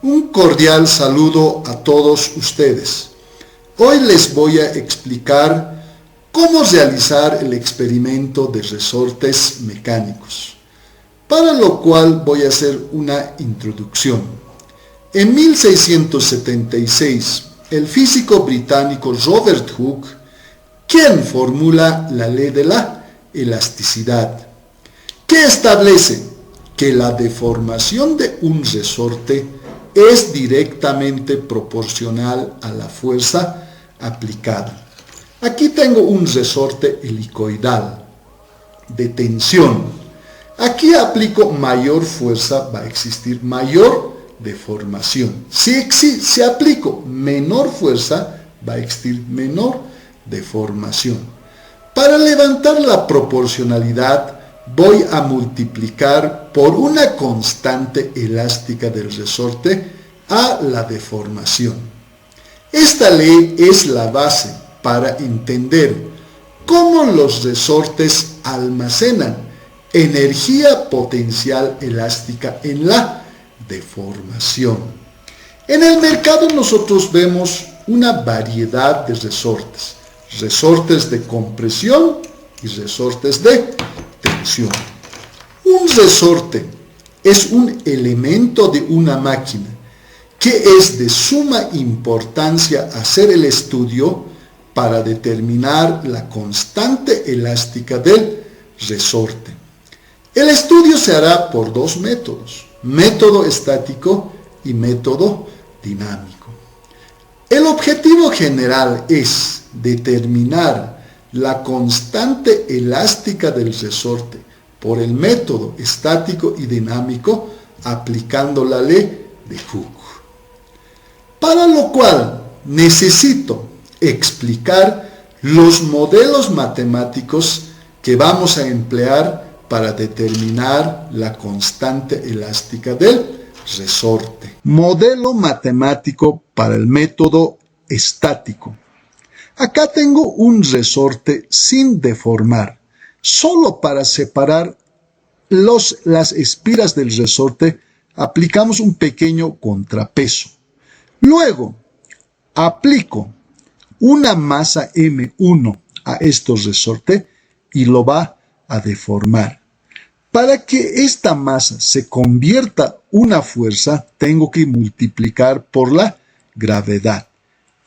Un cordial saludo a todos ustedes. Hoy les voy a explicar cómo realizar el experimento de resortes mecánicos, para lo cual voy a hacer una introducción. En 1676, el físico británico Robert Hooke, quien formula la ley de la elasticidad, que establece que la deformación de un resorte es directamente proporcional a la fuerza aplicada. Aquí tengo un resorte helicoidal de tensión. Aquí aplico mayor fuerza, va a existir mayor deformación. Si aplico menor fuerza, va a existir menor deformación. Para levantar la proporcionalidad, voy a multiplicar por una constante elástica del resorte a la deformación. Esta ley es la base para entender cómo los resortes almacenan energía potencial elástica en la deformación. En el mercado nosotros vemos una variedad de resortes de compresión y resortes de tensión. Un resorte es un elemento de una máquina que es de suma importancia hacer el estudio para determinar la constante elástica del resorte. El estudio se hará por dos métodos: método estático y método dinámico. El objetivo general es determinar la constante elástica del resorte por el método estático y dinámico aplicando la ley de Hooke. Para lo cual necesito explicar los modelos matemáticos que vamos a emplear para determinar la constante elástica del resorte. Modelo matemático para el método estático. Acá tengo un resorte sin deformar. Solo para separar las espiras del resorte aplicamos un pequeño contrapeso. Luego aplico una masa M1 a este resorte y lo va a deformar. Para que esta masa se convierta en una fuerza, tengo que multiplicar por la gravedad.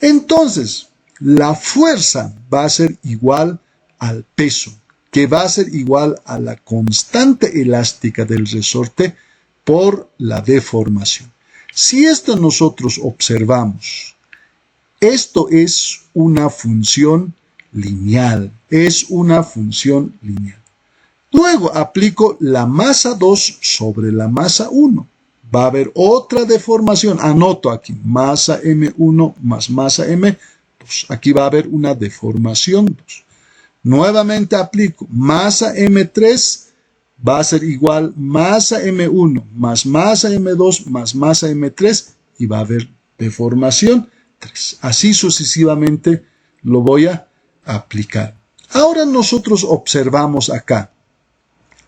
Entonces, la fuerza va a ser igual al peso, que va a ser igual a la constante elástica del resorte por la deformación. Si esto nosotros observamos, esto es una función lineal, Luego aplico la masa 2 sobre la masa 1. Va a haber otra deformación. Anoto aquí, masa M1 más masa M2. Aquí va a haber una deformación 2. Nuevamente aplico masa M3, va a ser igual masa M1 más masa M2 más masa M3 y va a haber deformación 3. Así sucesivamente lo voy a aplicar. Ahora nosotros observamos acá.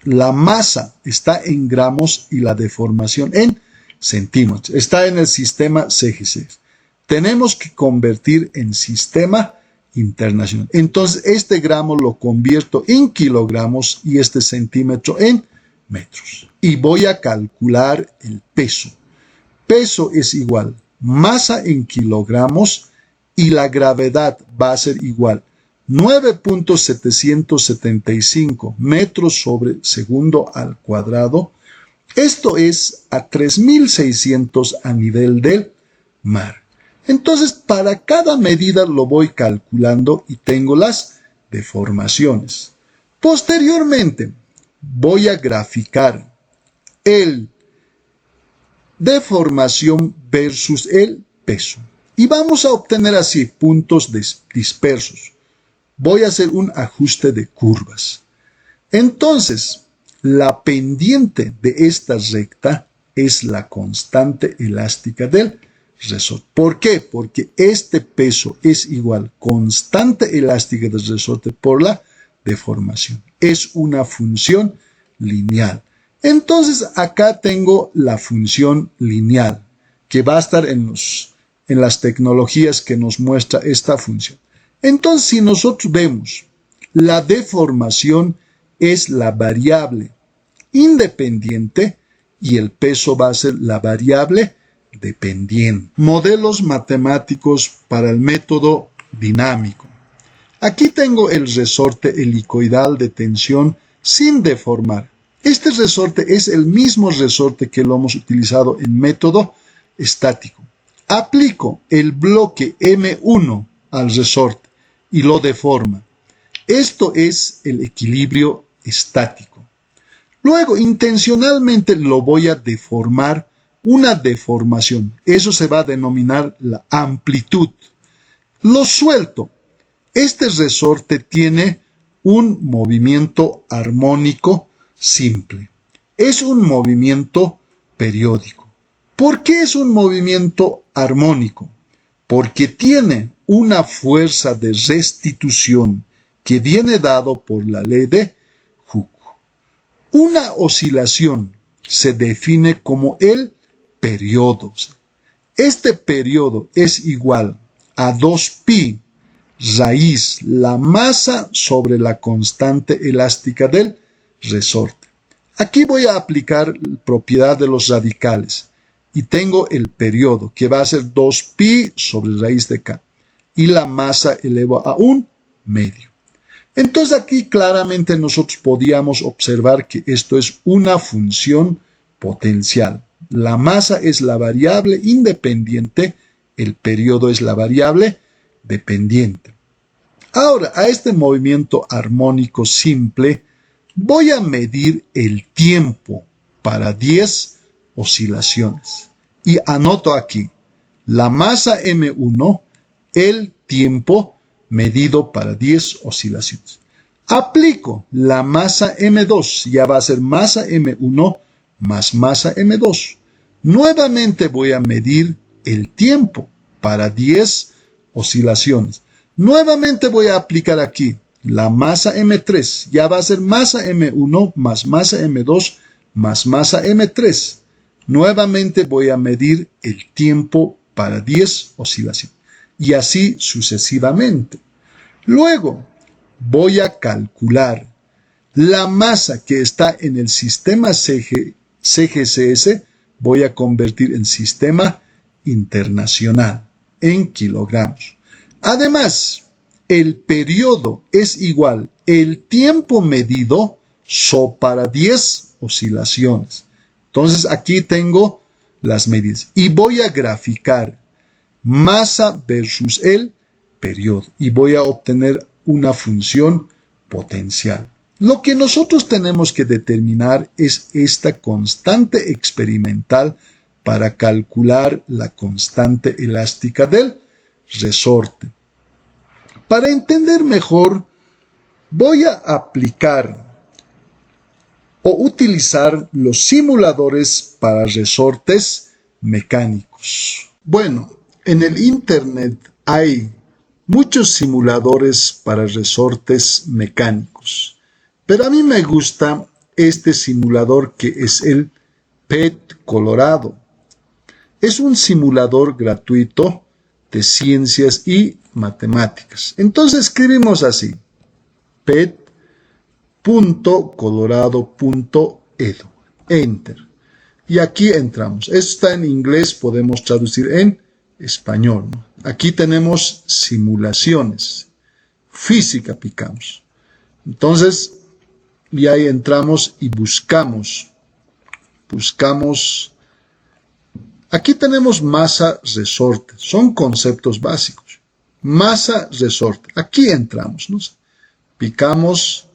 La masa está en gramos y la deformación en centímetros. Está en el sistema CGC. Tenemos que convertir en sistema internacional. Entonces, este gramo lo convierto en kilogramos y este centímetro en metros. Y voy a calcular el peso. Peso es igual masa en kilogramos y la gravedad va a ser igual 9.775 metros sobre segundo al cuadrado. Esto es a 3.600 a nivel del mar. Entonces, para cada medida lo voy calculando y tengo las deformaciones. Posteriormente, voy a graficar el deformación versus el peso. Y vamos a obtener así puntos dispersos. Voy a hacer un ajuste de curvas. Entonces, la pendiente de esta recta es la constante elástica del resorte. ¿Por qué? Porque este peso es igual constante elástica del resorte por la deformación. Es una función lineal. Entonces, acá tengo la función lineal. que va a estar en las tecnologías que nos muestra esta función. Entonces, si nosotros vemos, la deformación es la variable independiente y el peso va a ser la variable dependiente. Modelos matemáticos para el método dinámico. Aquí tengo el resorte helicoidal de tensión sin deformar. Este resorte es el mismo resorte que lo hemos utilizado en método estático. Aplico el bloque M1 al resorte y lo deforma. Esto es el equilibrio estático. Luego, intencionalmente lo voy a deformar, una deformación. Eso se va a denominar la amplitud. Lo suelto. Este resorte tiene un movimiento armónico simple. Es un movimiento periódico. ¿Por qué es un movimiento armónico? Porque tiene una fuerza de restitución que viene dado por la ley de Hooke. Una oscilación se define como el periodo. Este periodo es igual a 2pi raíz la masa sobre la constante elástica del resorte. Aquí voy a aplicar la propiedad de los radicales y tengo el periodo que va a ser 2pi sobre raíz de k y la masa elevo a 1 medio. Entonces aquí claramente nosotros podíamos observar que esto es una función potencial. La masa es la variable independiente, el periodo es la variable dependiente. Ahora, a este movimiento armónico simple voy a medir el tiempo para 10 oscilaciones. Y anoto aquí, la masa M1, el tiempo medido para 10 oscilaciones. Aplico la masa M2, ya va a ser masa M1 más masa M2. Nuevamente voy a medir el tiempo para 10 oscilaciones. Nuevamente voy a aplicar aquí la masa M3, ya va a ser masa M1 más masa M2 más masa M3. Nuevamente voy a medir el tiempo para 10 oscilaciones. Y así sucesivamente. Luego voy a calcular la masa que está en el sistema CGCS, voy a convertir en sistema internacional, en kilogramos. Además, el periodo es igual el tiempo medido para 10 oscilaciones. Entonces aquí tengo las medidas y voy a graficar masa versus el periodo y voy a obtener una función potencial. Lo que nosotros tenemos que determinar es esta constante experimental para calcular la constante elástica del resorte. Para entender mejor, voy a aplicar o utilizar los simuladores para resortes mecánicos. Bueno, en el Internet hay muchos simuladores para resortes mecánicos, pero a mí me gusta este simulador que es el PET Colorado. Es un simulador gratuito de ciencias y matemáticas. Entonces escribimos así, pet.colorado.edu, enter. Y aquí entramos. Esto está en inglés, podemos traducir en español, ¿no? Aquí tenemos simulaciones, física picamos. Entonces, y ahí entramos y buscamos. Aquí tenemos masa resorte, son conceptos básicos. Masa resorte, aquí entramos, ¿no? Picamos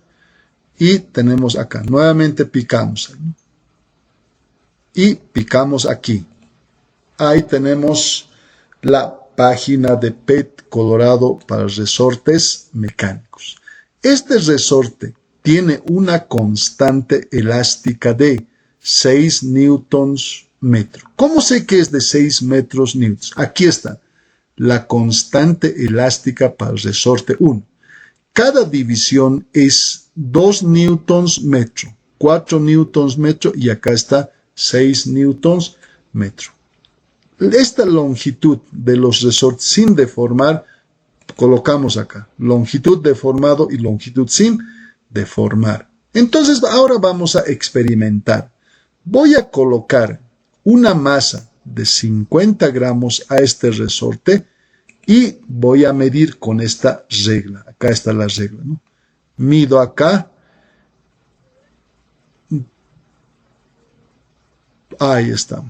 y tenemos acá, nuevamente picamos, ¿no? Y picamos aquí. Ahí tenemos la página de PET Colorado para resortes mecánicos. Este resorte tiene una constante elástica de 6 newtons metro. ¿Cómo sé que es de 6 metros newtons? Aquí está, la constante elástica para el resorte 1. Cada división es 2 newtons metro, 4 newtons metro y acá está 6 newtons metro. esta longitud de los resortes sin deformar, colocamos acá, longitud deformado y longitud sin deformar. Entonces ahora vamos a experimentar. Voy a colocar una masa de 50 gramos a este resorte y voy a medir con esta regla. Acá está la regla, ¿no? Mido acá. Ahí está.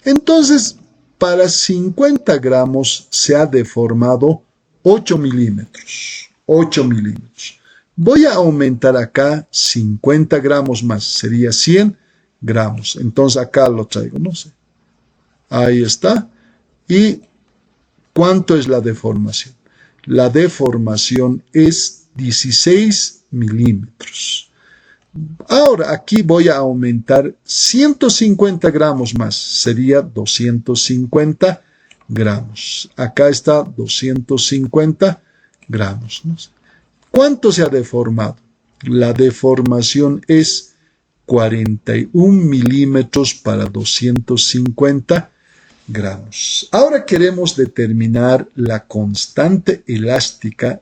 Entonces, para 50 gramos se ha deformado 8 milímetros. 8 milímetros. Voy a aumentar acá 50 gramos más. Sería 100 gramos. Entonces acá lo traigo, no sé. Ahí está. ¿Y cuánto es la deformación? La deformación es 16 milímetros. Ahora aquí voy a aumentar 150 gramos más. Sería 250 gramos. Acá está 250 gramos. ¿No? ¿Cuánto se ha deformado? La deformación es 41 milímetros para 250 gramos. Ahora queremos determinar la constante elástica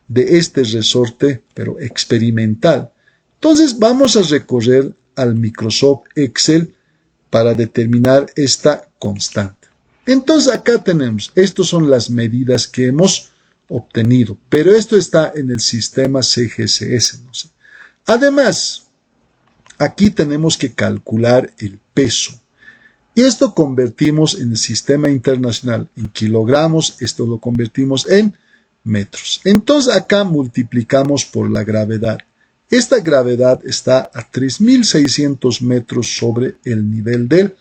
de este resorte, pero experimental. Entonces vamos a recorrer al Microsoft Excel para determinar esta constante. Entonces acá tenemos, estas son las medidas que hemos obtenido, pero esto está en el sistema CGCS. ¿No? Además, aquí tenemos que calcular el peso. Y esto convertimos en el sistema internacional en kilogramos, esto lo convertimos en metros. Entonces acá multiplicamos por la gravedad. Esta gravedad está a 3.600 metros sobre el nivel del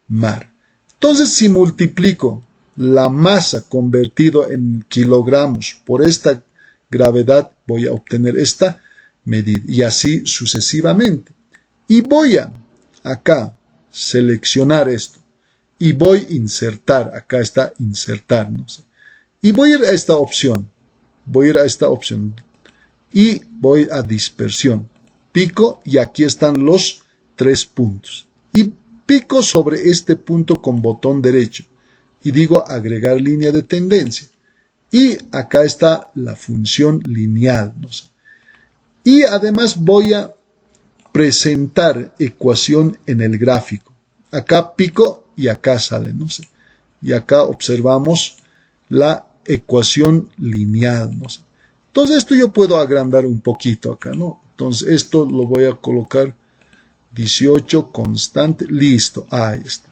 mar. Entonces, si multiplico la masa convertido en kilogramos por esta gravedad, voy a obtener esta medida y así sucesivamente. Y voy a acá seleccionar esto y voy a insertar, acá está insertar, no sé. Y voy a ir a esta opción, y voy a dispersión, pico y aquí están los 3 puntos y pico sobre este punto con botón derecho y digo agregar línea de tendencia y acá está la función lineal, no sé. Y además voy a presentar ecuación en el gráfico, acá pico y acá sale, no sé, y acá observamos la ecuación lineal, no sé. Entonces esto yo puedo agrandar un poquito acá, ¿no? Entonces esto lo voy a colocar 18 constante, listo, ahí está.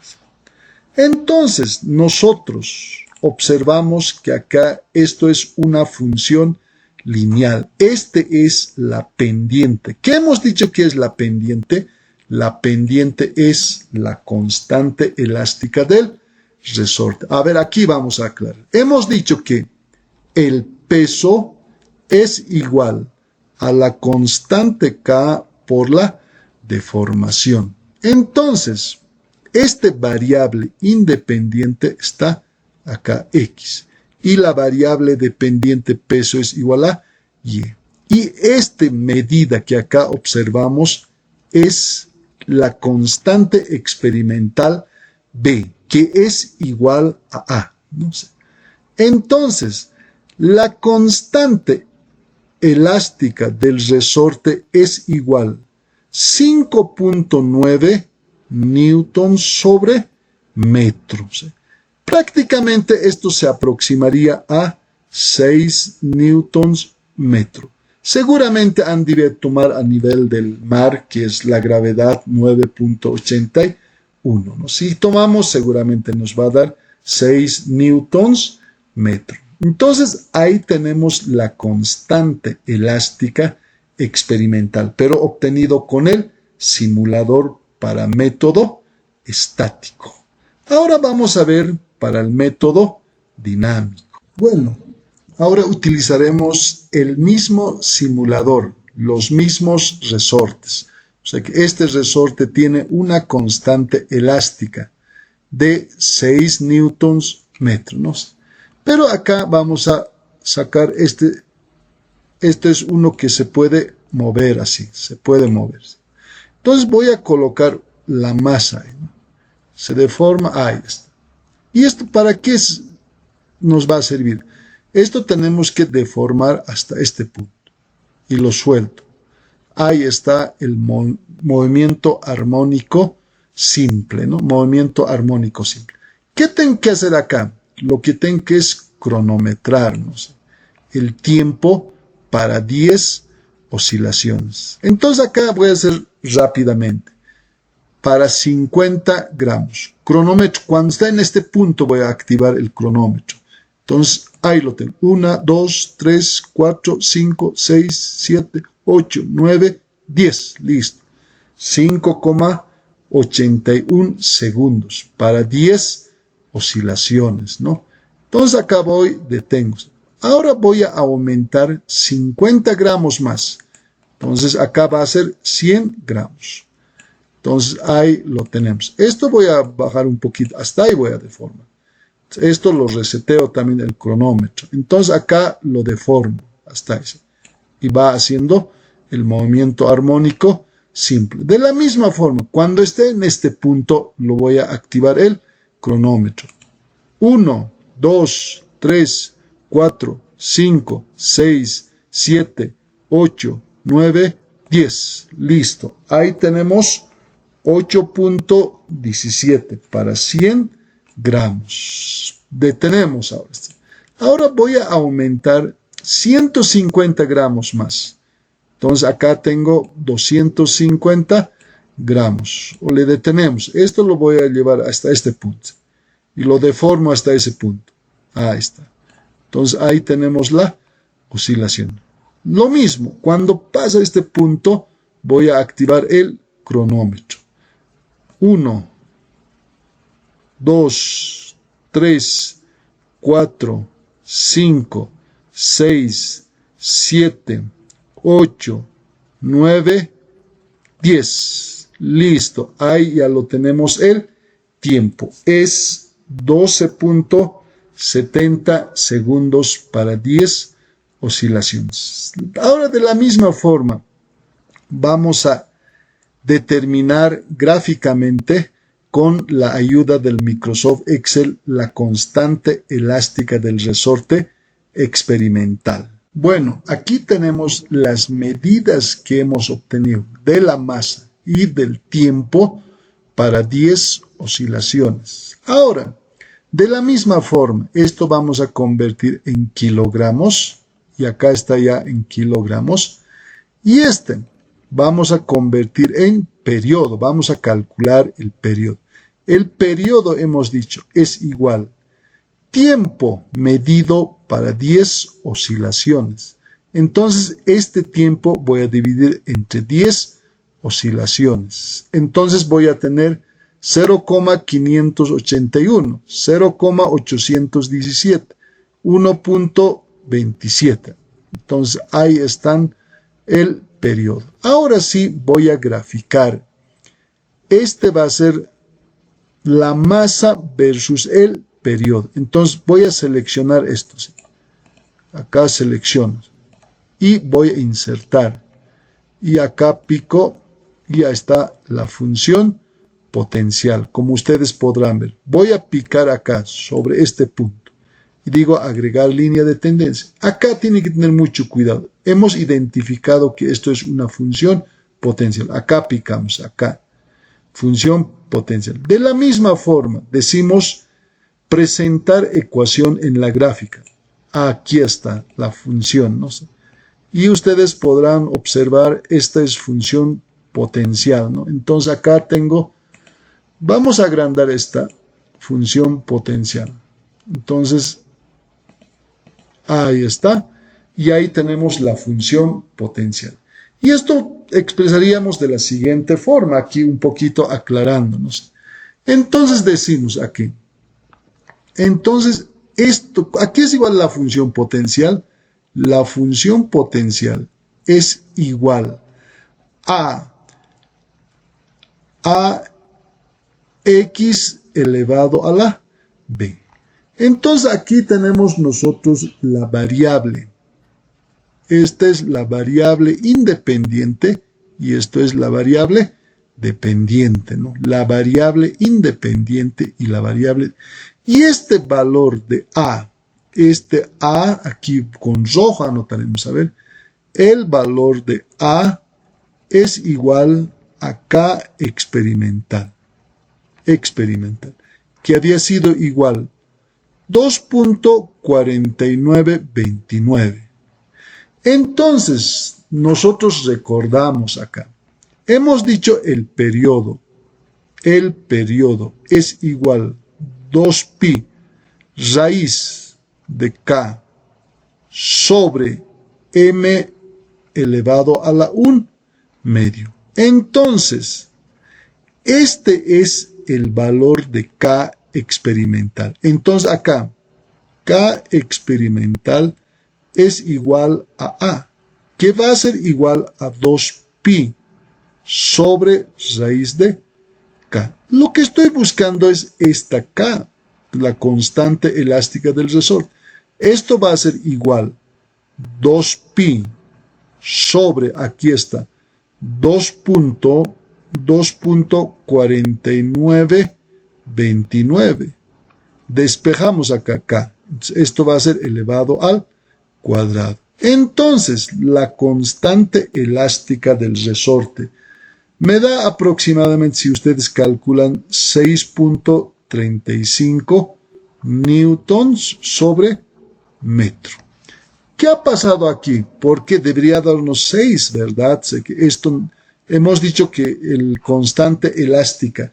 Entonces nosotros observamos que acá esto es una función lineal. Este es la pendiente. ¿Qué hemos dicho que es la pendiente? La pendiente es la constante elástica del resorte. A ver, aquí vamos a aclarar. Hemos dicho que el peso es igual a la constante K por la deformación. Entonces, este variable independiente está acá, X. Y la variable dependiente peso es igual a Y. Y esta medida que acá observamos es la constante experimental B, que es igual a A. No sé. Entonces, la constante elástica del resorte es igual 5.9 newtons sobre metro. Prácticamente esto se aproximaría a 6 newtons metro. Seguramente han de tomar a nivel del mar, que es la gravedad 9.81. ¿No? Si tomamos, seguramente nos va a dar 6 newtons metro. Entonces, ahí tenemos la constante elástica experimental, pero obtenido con el simulador para método estático. Ahora vamos a ver para el método dinámico. Bueno, ahora utilizaremos el mismo simulador, los mismos resortes. O sea que este resorte tiene una constante elástica de 6 newtons metro, ¿no? Pero acá vamos a sacar este es uno que se puede mover así, se puede mover. Entonces voy a colocar la masa ahí, ¿no? Se deforma, ahí está. ¿Y esto para qué nos va a servir? Esto tenemos que deformar hasta este punto. Y lo suelto. Ahí está el movimiento armónico simple, ¿no? Movimiento armónico simple. ¿Qué tengo que hacer acá? Lo que tengo que es cronometrarnos el tiempo para 10 oscilaciones. Entonces acá voy a hacer rápidamente. Para 50 gramos. Cronómetro. Cuando está en este punto voy a activar el cronómetro. Entonces ahí lo tengo. 1, 2, 3, 4, 5, 6, 7, 8, 9, 10. Listo. 5,81 segundos para 10 oscilaciones, ¿no? Entonces acá voy, detengo. Ahora voy a aumentar 50 gramos más. Entonces acá va a ser 100 gramos. Entonces ahí lo tenemos. Esto voy a bajar un poquito. Hasta ahí voy a deformar. Esto lo reseteo también el cronómetro. Entonces acá lo deformo. Hasta ahí. Y va haciendo el movimiento armónico simple. De la misma forma, cuando esté en este punto, lo voy a activar el cronómetro. 1, 2, 3, 4, 5, 6, 7, 8, 9, 10. Listo. Ahí tenemos 8,17 para 100 gramos. Detenemos ahora. Ahora voy a aumentar 150 gramos más. Entonces acá tengo 250 gramos. O le detenemos. Esto lo voy a llevar hasta este punto. Y lo deformo hasta ese punto. Ahí está. Entonces ahí tenemos la oscilación. Lo mismo, cuando pasa este punto, voy a activar el cronómetro. 1, 2, 3, 4, 5, 6, 7, 8, 9, 10. Listo. Ahí ya lo tenemos el tiempo. Es 12,70 segundos para 10 oscilaciones. Ahora de la misma forma vamos a determinar gráficamente con la ayuda del Microsoft Excel la constante elástica del resorte experimental. Bueno, aquí tenemos las medidas que hemos obtenido de la masa y del tiempo para 10 oscilaciones. Ahora, de la misma forma, esto vamos a convertir en kilogramos, y acá está ya en kilogramos, y vamos a convertir en periodo, vamos a calcular el periodo. El periodo, hemos dicho, es igual tiempo medido para 10 oscilaciones. Entonces, este tiempo voy a dividir entre 10 oscilaciones. Entonces voy a tener 0,581, 0,817, 1,27. Entonces, ahí están el periodo. Ahora sí voy a graficar. Este va a ser la masa versus el periodo. Entonces voy a seleccionar esto. ¿Sí? Acá selecciono. Y voy a insertar. Y acá pico. Y ya está la función potencial. Como ustedes podrán ver. Voy a picar acá sobre este punto. Y digo agregar línea de tendencia. Acá tiene que tener mucho cuidado. Hemos identificado que esto es una función potencial. Acá picamos, acá. Función potencial. De la misma forma, decimos presentar ecuación en la gráfica. Aquí está la función, ¿no? Y ustedes podrán observar, esta es función potencial, ¿no? Entonces acá tengo, vamos a agrandar esta función potencial. Entonces, ahí está. Y ahí tenemos la función potencial. Y esto expresaríamos de la siguiente forma, aquí un poquito aclarándonos. Entonces decimos aquí, entonces esto, aquí es igual a la función potencial. La función potencial es igual a x elevado a la b. Entonces aquí tenemos nosotros la variable. Esta es la variable independiente y esto es la variable dependiente, ¿no? La variable independiente y la variable. Y este valor de A, este A aquí con rojo anotaremos, a ver, el valor de A es igual a K experimental, que había sido igual 2.4929. Entonces, nosotros recordamos acá, hemos dicho el periodo es igual 2pi raíz de K sobre M elevado a la 1 medio. Entonces, este es el valor de K experimental. Entonces acá, K experimental es igual a que va a ser igual a 2pi sobre raíz de K. Lo que estoy buscando es esta K, la constante elástica del resorte. Esto va a ser igual 2pi sobre, aquí está, 2.4929. Despejamos acá K. Esto va a ser elevado al cuadrado. Entonces, la constante elástica del resorte me da aproximadamente, si ustedes calculan, 6.35 newtons sobre metro. ¿Qué ha pasado aquí? Porque debería darnos 6, ¿verdad? Esto, hemos dicho que el constante elástica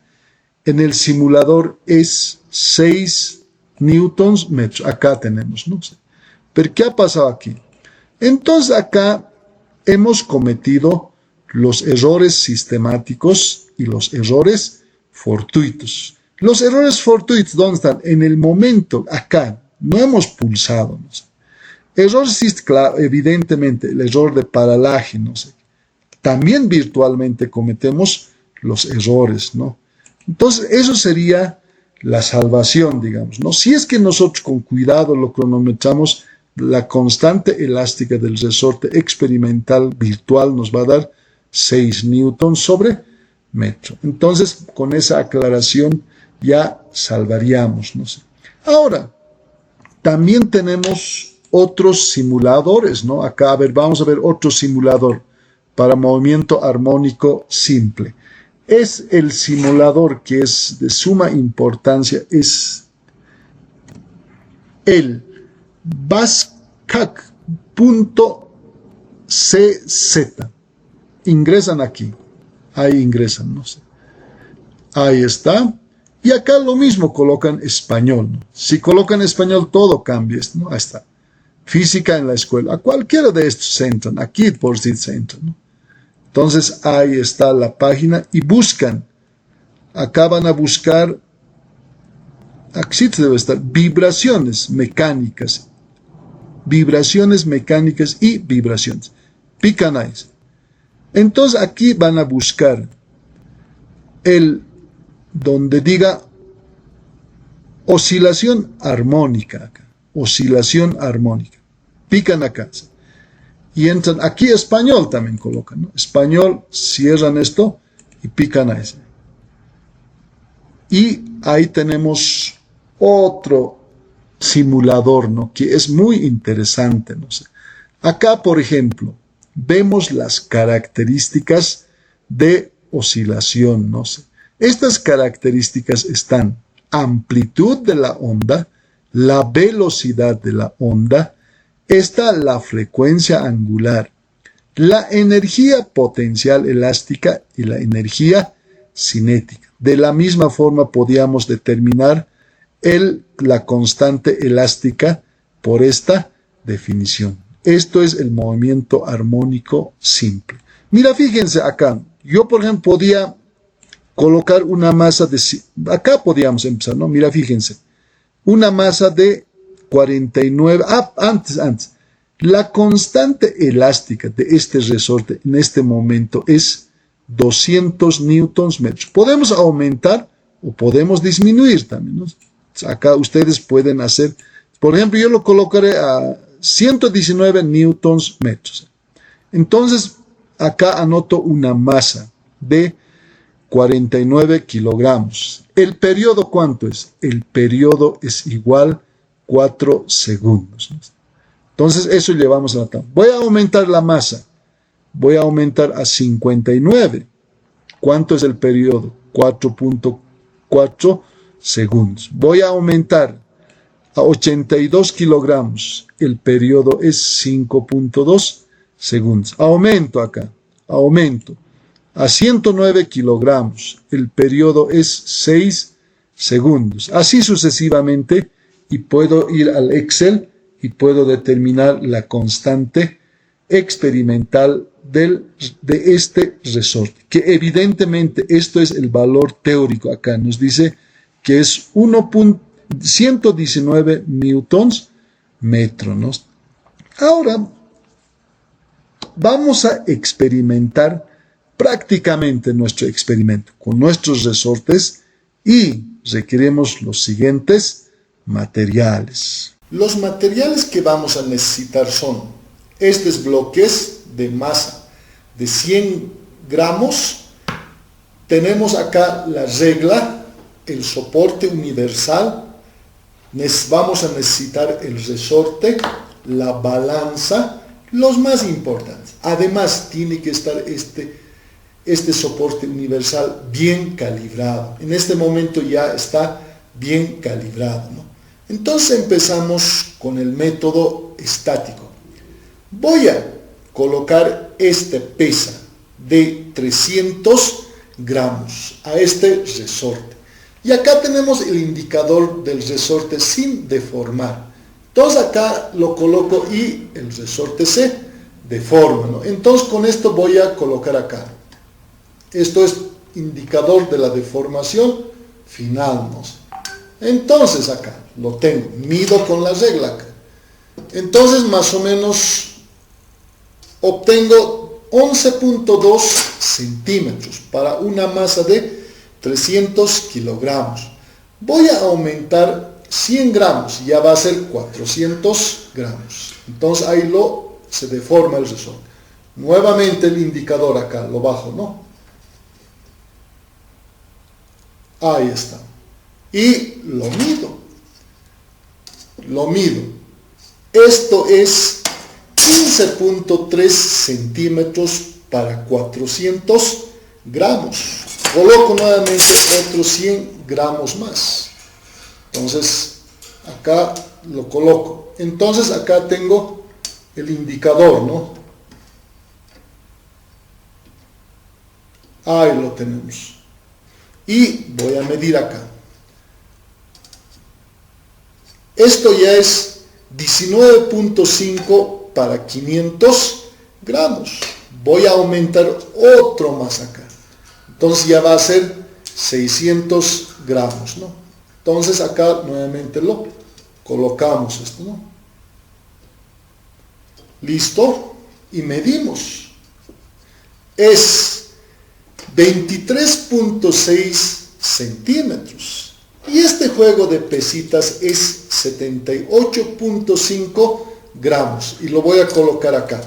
en el simulador es 6 newtons metro. Acá tenemos, ¿no? Pero ¿qué ha pasado aquí? Entonces acá hemos cometido los errores sistemáticos y los errores fortuitos. Los errores fortuitos, ¿dónde están? En el momento, acá, no hemos pulsado, no sé. Errores, claro, evidentemente, el error de paralaje, no sé. También virtualmente cometemos los errores, ¿no? Entonces, eso sería la salvación, digamos, ¿no? Si es que nosotros con cuidado lo cronometramos, la constante elástica del resorte experimental virtual nos va a dar 6 newtons sobre metro. Entonces, con esa aclaración ya salvaríamos, no sé. Ahora, también tenemos otros simuladores, ¿no? Acá, a ver, vamos a ver otro simulador para movimiento armónico simple. Es el simulador que es de suma importancia, es el bascac.cz. Ingresan aquí. Ahí ingresan, no sé. Ahí está. Y acá lo mismo, colocan español, ¿no? Si colocan español, todo cambia, ¿no? Ahí está. Física en la escuela. A cualquiera de estos se entran. Aquí por sí se entran, ¿no? Entonces, ahí está la página y buscan. Acá van a buscar, aquí debe estar, vibraciones mecánicas y vibraciones. Pican ahí. Entonces, aquí van a buscar donde diga oscilación armónica. Oscilación armónica. Pican acá. Y entran aquí español también colocan, ¿no? Español, cierran esto y pican a ese. Y ahí tenemos otro simulador, ¿no? Que es muy interesante, no sé. Acá, por ejemplo, vemos las características de oscilación, no sé. Estas características están amplitud de la onda, la velocidad de la onda, está la frecuencia angular, la energía potencial elástica y la energía cinética. De la misma forma podíamos determinar la constante elástica por esta definición. Esto es el movimiento armónico simple. Mira, fíjense acá. Yo, por ejemplo, podía colocar una masa de... Acá podíamos empezar, ¿no? Mira, fíjense. Una masa de 49... Antes. La constante elástica de este resorte en este momento es 200 newtons metros. Podemos aumentar o podemos disminuir también, ¿no? Acá ustedes pueden hacer... Por ejemplo, yo lo colocaré a 119 newtons metros. Entonces, acá anoto una masa de 49 kilogramos. ¿El periodo cuánto es? El periodo es igual 4 segundos. Entonces eso llevamos a la tabla. Voy a aumentar la masa. Voy a aumentar a 59. ¿Cuánto es el periodo? 4.4 segundos. Voy a aumentar a 82 kilogramos. El periodo es 5.2 segundos. Aumento acá. Aumento a 109 kilogramos. El periodo es 6 segundos. Así sucesivamente. Y puedo ir al Excel y puedo determinar la constante experimental de este resorte, que evidentemente esto es el valor teórico. Acá nos dice que es 119 newtons metro, ¿no? Ahora vamos a experimentar prácticamente nuestro experimento con nuestros resortes y requeriremos los siguientes materiales. Los materiales que vamos a necesitar son estos bloques de masa de 100 gramos. Tenemos acá la regla, el soporte universal. Vamos a necesitar el resorte, la balanza, los más importantes. Además, tiene que estar este soporte universal bien calibrado. En este momento ya está bien calibrado, ¿no? Entonces empezamos con el método estático. Voy a colocar esta pesa de 300 gramos a este resorte. Y acá tenemos el indicador del resorte sin deformar. Entonces acá lo coloco y el resorte se deforma, ¿no? Entonces con esto voy a colocar acá. Esto es indicador de la deformación final, ¿no? Entonces acá lo tengo, mido con la regla acá. Entonces más o menos obtengo 11.2 centímetros para una masa de 300 kilogramos. Voy a aumentar 100 gramos, ya va a ser 400 gramos. Entonces ahí se deforma el resorte. Nuevamente el indicador acá, lo bajo, ¿no? Ahí está. Y lo mido. Esto es 15.3 centímetros para 400 gramos. Coloco nuevamente otros 100 gramos más. Entonces, acá lo coloco. Entonces, acá tengo el indicador, ¿no? Ahí lo tenemos. Y voy a medir acá. Esto ya es 19.5 para 500 gramos. Voy a aumentar otro más acá. Entonces ya va a ser 600 gramos, ¿no? Entonces acá nuevamente lo colocamos esto, ¿no? Listo. Y medimos. Es 23.6 centímetros. Y este juego de pesitas es 78.5 gramos. Y lo voy a colocar acá.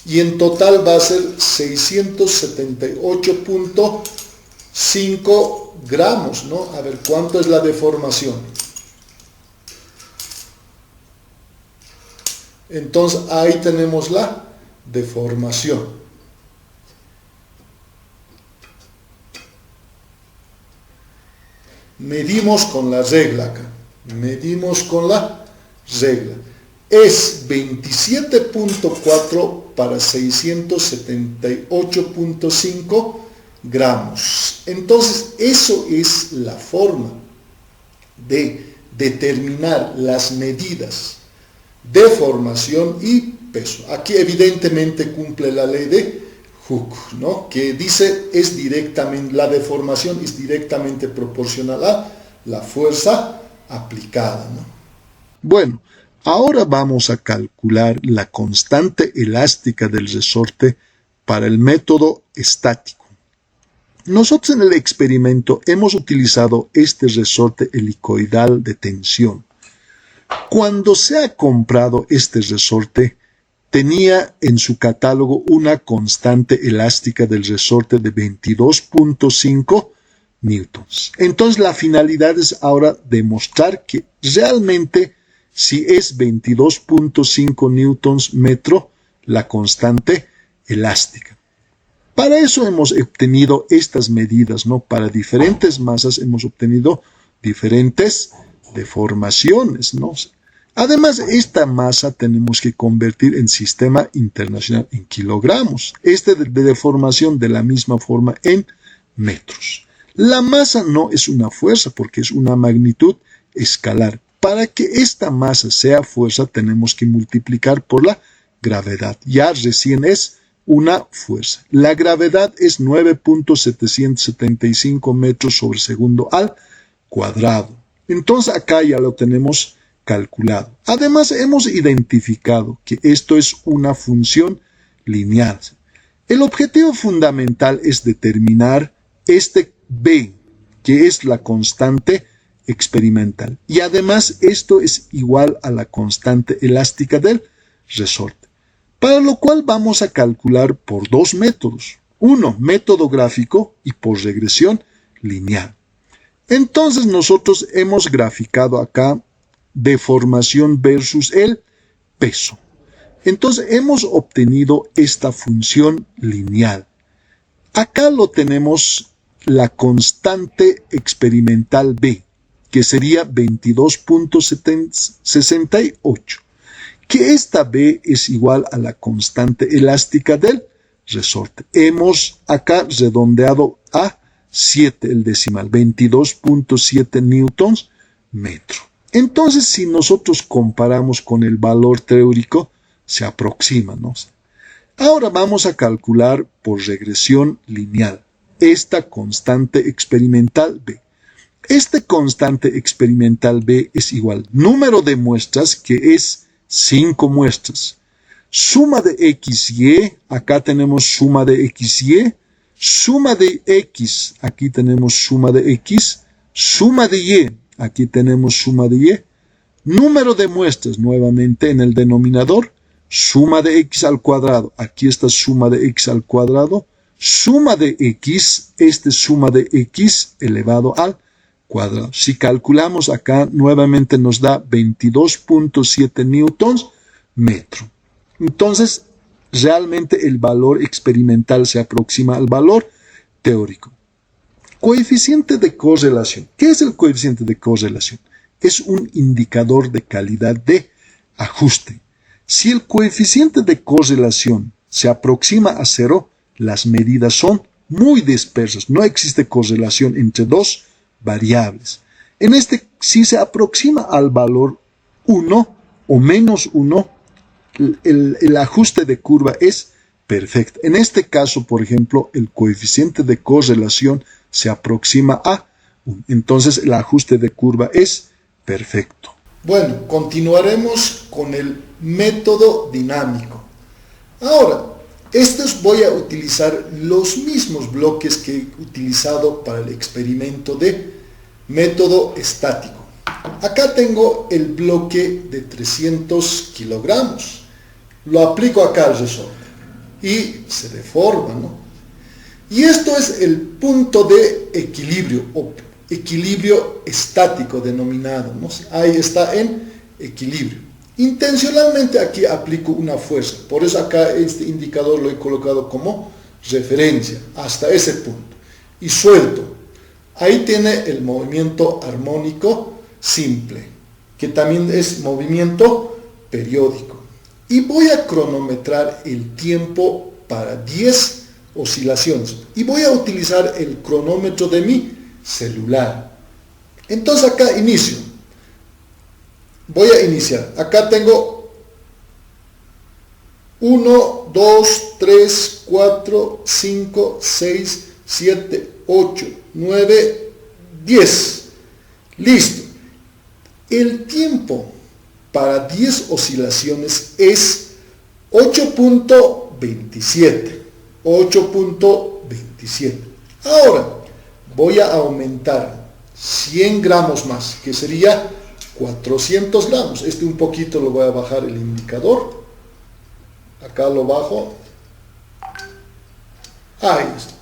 Y en total va a ser 678.5 gramos, ¿no? A ver, ¿cuánto es la deformación? Entonces, ahí tenemos la deformación. Medimos con la regla acá. Medimos con la regla. Es 27.4 para 678.5 gramos. Entonces, eso es la forma de determinar las medidas, deformación y peso. Aquí evidentemente cumple la ley de Hooke, ¿no? Que dice la deformación es directamente proporcional a la fuerza aplicada, ¿no? Bueno, ahora vamos a calcular la constante elástica del resorte para el método estático. Nosotros en el experimento hemos utilizado este resorte helicoidal de tensión. Cuando se ha comprado este resorte, tenía en su catálogo una constante elástica del resorte de 22.5 newtons. Entonces la finalidad es ahora demostrar que realmente si es 22.5 newtons metro la constante elástica. Para eso hemos obtenido estas medidas, ¿no? Para diferentes masas hemos obtenido diferentes deformaciones, ¿no? Además, esta masa tenemos que convertir en sistema internacional en kilogramos. De deformación de la misma forma en metros. La masa no es una fuerza porque es una magnitud escalar. Para que esta masa sea fuerza tenemos que multiplicar por la gravedad. Ya recién es una fuerza. La gravedad es 9.775 metros sobre segundo al cuadrado. Entonces acá ya lo tenemos calculado. Además hemos identificado que esto es una función lineal. El objetivo fundamental es determinar este B, que es la constante experimental. Y además esto es igual a la constante elástica del resorte. Para lo cual vamos a calcular por dos métodos. Uno, método gráfico y por regresión lineal. Entonces nosotros hemos graficado acá deformación versus el peso. Entonces hemos obtenido esta función lineal. Acá lo tenemos la constante experimental B, que sería 22.68, que esta B es igual a la constante elástica del resorte. Hemos acá redondeado a 7 el decimal, 22.7 newtons metro. Entonces, si nosotros comparamos con el valor teórico, se aproxima, ¿no? Ahora vamos a calcular por regresión lineal esta constante experimental B. Este constante experimental B es igual número de muestras, que es 5 muestras. Suma de x, y, acá tenemos suma de x, y. Suma de x, aquí tenemos suma de x. Suma de y, aquí tenemos suma de y. Número de muestras, nuevamente en el denominador. Suma de x al cuadrado, aquí está suma de x al cuadrado. Suma de x, este es suma de x elevado al cuadrado. Si calculamos acá, nuevamente nos da 22.7 newtons metro. Entonces, realmente el valor experimental se aproxima al valor teórico. Coeficiente de correlación. ¿Qué es el coeficiente de correlación? Es un indicador de calidad de ajuste. Si el coeficiente de correlación se aproxima a cero, las medidas son muy dispersas. No existe correlación entre dos variables. Si se aproxima al valor 1 o menos 1, el ajuste de curva es perfecto. En este caso, por ejemplo, el coeficiente de correlación se aproxima a 1. Entonces, el ajuste de curva es perfecto. Bueno, continuaremos con el método dinámico. Ahora, voy a utilizar los mismos bloques que he utilizado para el experimento de método estático. Acá tengo el bloque de 300 kilogramos. Lo aplico acá al resorte y se deforma, ¿no? Y esto es el punto de equilibrio o equilibrio estático denominado, ¿no? Ahí está en equilibrio. Intencionalmente aquí aplico una fuerza, por eso acá este indicador lo he colocado como referencia hasta ese punto y suelto. Ahí tiene el movimiento armónico simple, que también es movimiento periódico. Y voy a cronometrar el tiempo para 10 oscilaciones. Y voy a utilizar el cronómetro de mi celular. Entonces acá inicio. Voy a iniciar. Acá tengo 1, 2, 3, 4, 5, 6, 7, 8, 9, 10. Listo. El tiempo para 10 oscilaciones es 8.27. 8.27. Ahora voy a aumentar 100 gramos más, que sería 400 gramos. Un poquito lo voy a bajar el indicador. Acá lo bajo. Ahí está.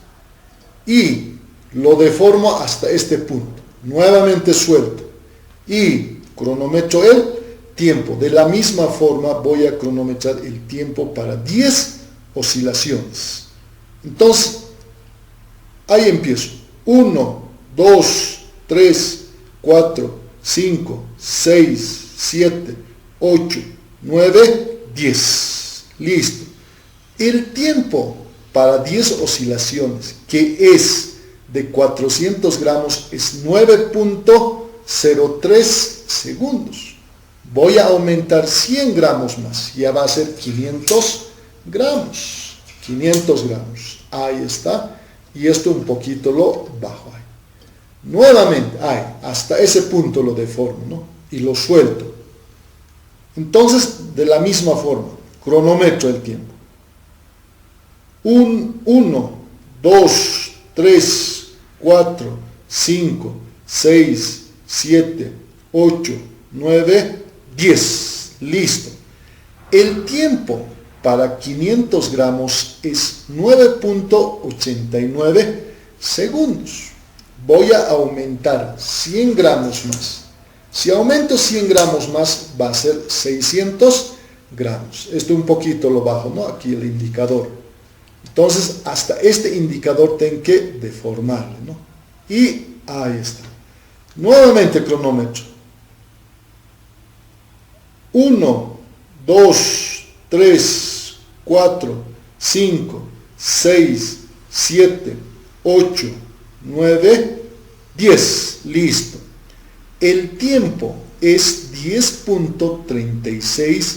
Y lo deformo hasta este punto. Nuevamente suelto. Y cronometro el tiempo. De la misma forma voy a cronometrar el tiempo para 10 oscilaciones. Entonces, ahí empiezo. 1, 2, 3, 4, 5, 6, 7, 8, 9, 10. Listo. El tiempo para 10 oscilaciones, que es de 400 gramos, es 9.03 segundos. Voy a aumentar 100 gramos más. Ya va a ser 500 gramos. 500 gramos. Ahí está. Y esto un poquito lo bajo ahí. Nuevamente, ahí, hasta ese punto lo deformo, ¿no? Y lo suelto. Entonces, de la misma forma, cronometro el tiempo. 1, 2, 3, 4, 5, 6, 7, 8, 9, 10. Listo. El tiempo para 500 gramos es 9.89 segundos. Voy a aumentar 100 gramos más. Si aumento 100 gramos más, va a ser 600 gramos. Esto un poquito lo bajo, ¿no? Aquí el indicador. Entonces, hasta este indicador tengo que deformarle, ¿no? Y ahí está. Nuevamente cronómetro. 1, 2, 3, 4, 5, 6, 7, 8, 9, 10. Listo. El tiempo es 10.36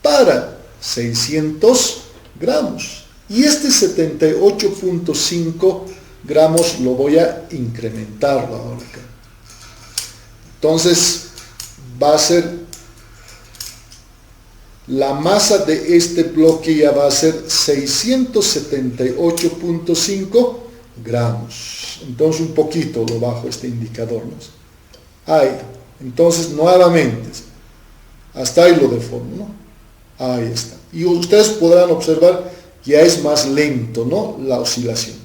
para 600 gramos. Y este 78.5 gramos lo voy a incrementar ahora acá. Entonces va a ser, la masa de este bloque ya va a ser 678.5 gramos. Entonces un poquito lo bajo este indicador, ¿no? Ahí. Entonces nuevamente, hasta ahí lo deformo, ¿no? Ahí está. Y ustedes podrán observar, ya es más lento, ¿no? La oscilación.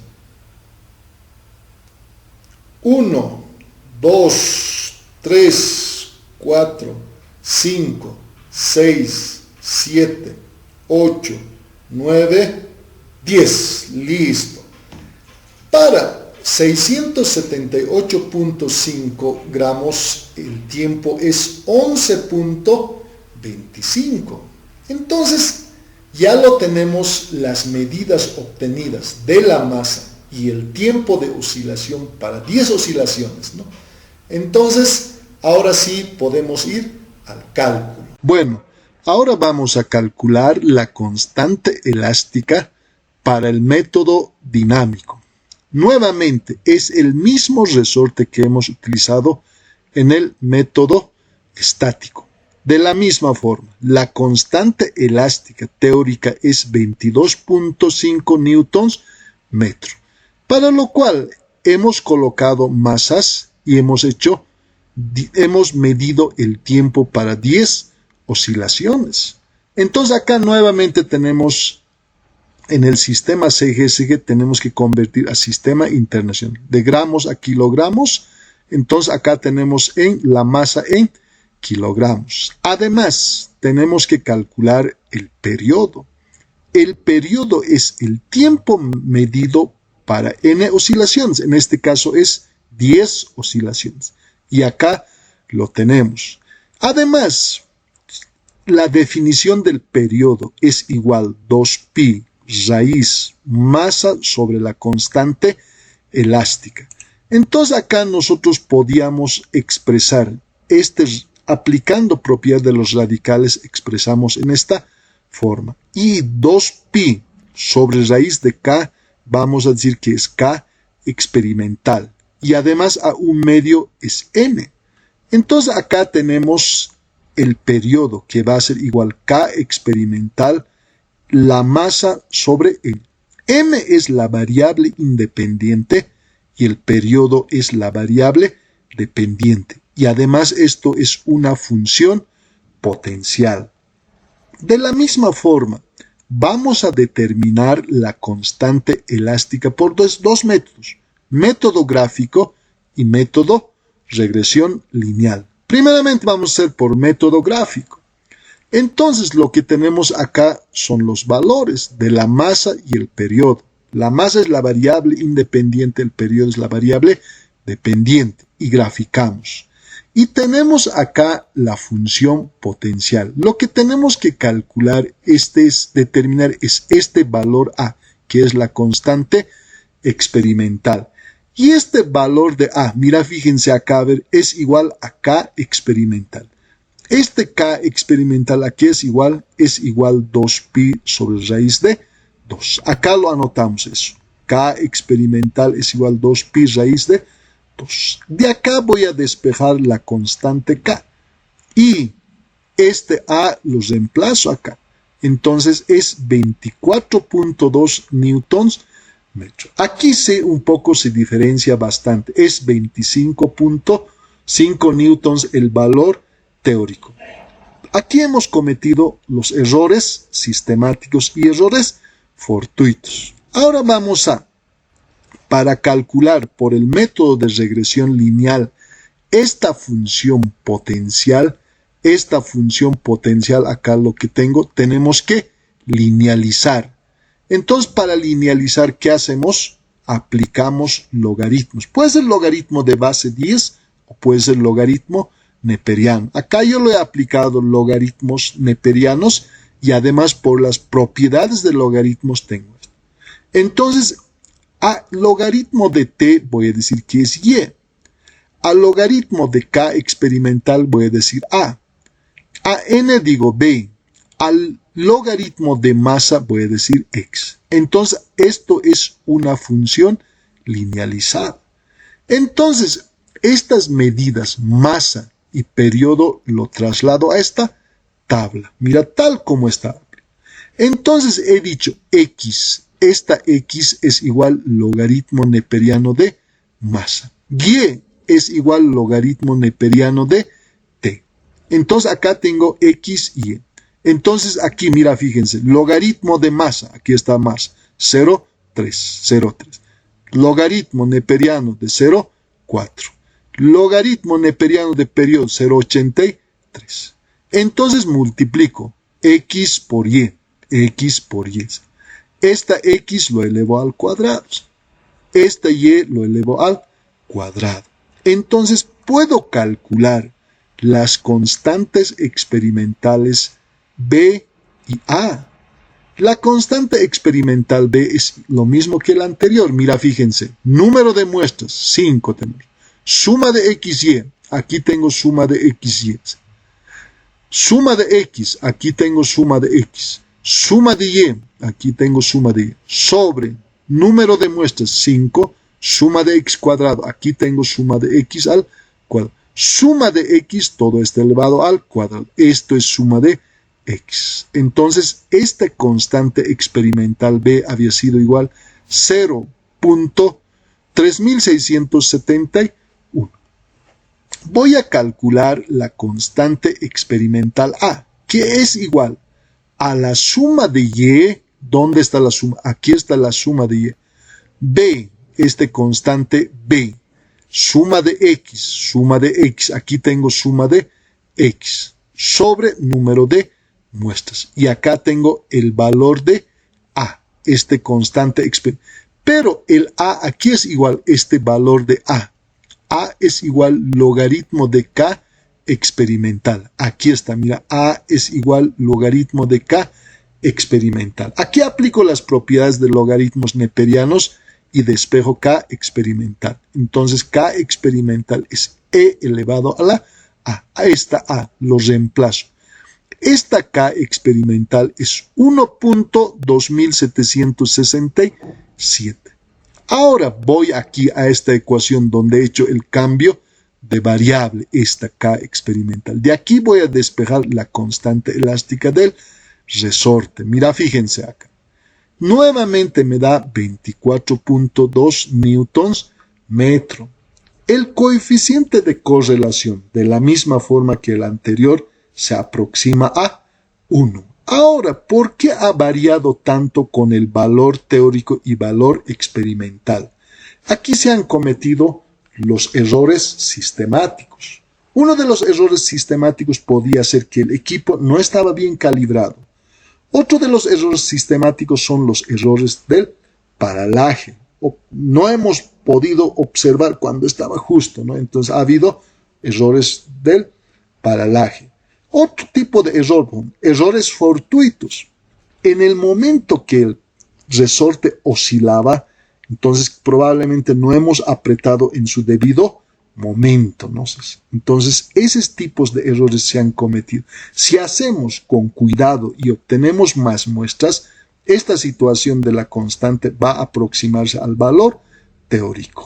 1, 2, 3, 4, 5, 6, 7, 8, 9, 10. Listo. Para 678.5 gramos, el tiempo es 11.25. Entonces, ya lo tenemos las medidas obtenidas de la masa y el tiempo de oscilación para 10 oscilaciones, ¿no? Entonces, ahora sí podemos ir al cálculo. Bueno, ahora vamos a calcular la constante elástica para el método dinámico. Nuevamente, es el mismo resorte que hemos utilizado en el método estático. De la misma forma, la constante elástica teórica es 22.5 newtons metro, para lo cual hemos colocado masas y hemos medido el tiempo para 10 oscilaciones. Entonces acá nuevamente tenemos, en el sistema CGSG tenemos que convertir a sistema internacional, de gramos a kilogramos. Entonces acá tenemos la masa en kilogramos. Además, tenemos que calcular el periodo. El periodo es el tiempo medido para n oscilaciones. En este caso es 10 oscilaciones. Y acá lo tenemos. Además, la definición del periodo es igual 2pi raíz masa sobre la constante elástica. Entonces acá nosotros podíamos expresar aplicando propiedad de los radicales, expresamos en esta forma. Y 2pi sobre raíz de k, vamos a decir que es k experimental. Y además a un medio es n. Entonces acá tenemos el periodo que va a ser igual k experimental, la masa sobre n. M es la variable independiente y el periodo es la variable dependiente. Y además esto es una función potencial. De la misma forma, vamos a determinar la constante elástica por dos métodos, método gráfico y método regresión lineal. Primeramente vamos a hacer por método gráfico. Entonces lo que tenemos acá son los valores de la masa y el periodo. La masa es la variable independiente, el periodo es la variable dependiente y graficamos. Y tenemos acá la función potencial. Lo que tenemos que calcular, determinar es este valor A, que es la constante experimental. Y este valor de A, mira, fíjense acá, a ver, es igual a K experimental. Este K experimental aquí es igual 2pi sobre raíz de 2. Acá lo anotamos eso. K experimental es igual 2pi raíz de 2. De acá voy a despejar la constante K. Y este A lo reemplazo acá. Entonces es 24.2 newtons metro. Aquí un poco se diferencia bastante. Es 25.5 newtons el valor teórico. Aquí hemos cometido los errores sistemáticos y errores fortuitos. Ahora vamos para calcular por el método de regresión lineal esta función potencial acá lo que tenemos que linealizar. Entonces, para linealizar, ¿qué hacemos? Aplicamos logaritmos. Puede ser logaritmo de base 10 o puede ser logaritmo neperiano. Acá yo lo he aplicado logaritmos neperianos y además por las propiedades de logaritmos tengo esto. Entonces, a logaritmo de t voy a decir que es y. A logaritmo de k experimental voy a decir a. A n digo b. Al logaritmo de masa voy a decir x. Entonces, esto es una función linealizada. Entonces, estas medidas, masa y periodo, lo traslado a esta tabla. Mira, tal como está. Entonces, he dicho x. Esta x es igual logaritmo neperiano de masa. Y es igual logaritmo neperiano de t. Entonces, acá tengo x y y. Entonces, aquí, mira, fíjense, logaritmo de masa, aquí está masa, 0,3. Logaritmo neperiano de 0,4. Logaritmo neperiano de periodo, 0,83. Entonces, multiplico x por y. Esta x lo elevo al cuadrado. Esta y lo elevo al cuadrado. Entonces, puedo calcular las constantes experimentales B y A. La constante experimental B es lo mismo que la anterior. Mira, fíjense. Número de muestras, 5 tenemos. Suma de x, y. Aquí tengo suma de x, y. Suma de x, aquí tengo suma de x. Suma de y, aquí tengo suma de y. Sobre número de muestras, 5. Suma de x cuadrado, aquí tengo suma de x al cuadrado. Suma de x, todo está elevado al cuadrado. Esto es suma de x. Entonces, esta constante experimental B había sido igual 0.3671. Voy a calcular la constante experimental A, que es igual a la suma de y. ¿Dónde está la suma? Aquí está la suma de y. B, constante B. Suma de x, aquí tengo suma de x, sobre número de muestras. Y acá tengo el valor de A, constante experimental. Pero el A aquí es igual valor de A. A es igual logaritmo de K experimental. Aquí está, mira, A es igual logaritmo de K experimental. Aquí aplico las propiedades de logaritmos neperianos y despejo K experimental. Entonces, K experimental es E elevado a la A. A esta A lo reemplazo. Esta K experimental es 1.2767. Ahora voy aquí a esta ecuación donde he hecho el cambio de variable, esta K experimental. De aquí voy a despejar la constante elástica del resorte. Mira, fíjense acá. Nuevamente me da 24.2 newtons metro. El coeficiente de correlación, de la misma forma que el anterior, se aproxima a 1. Ahora, ¿por qué ha variado tanto con el valor teórico y valor experimental? Aquí se han cometido los errores sistemáticos. Uno de los errores sistemáticos podía ser que el equipo no estaba bien calibrado. Otro de los errores sistemáticos son los errores del paralaje. No hemos podido observar cuando estaba justo, ¿no? Entonces ha habido errores del paralaje. Otro tipo de error, errores fortuitos. En el momento que el resorte oscilaba, entonces probablemente no hemos apretado en su debido momento, ¿no? Entonces, esos tipos de errores se han cometido. Si hacemos con cuidado y obtenemos más muestras, esta situación de la constante va a aproximarse al valor teórico.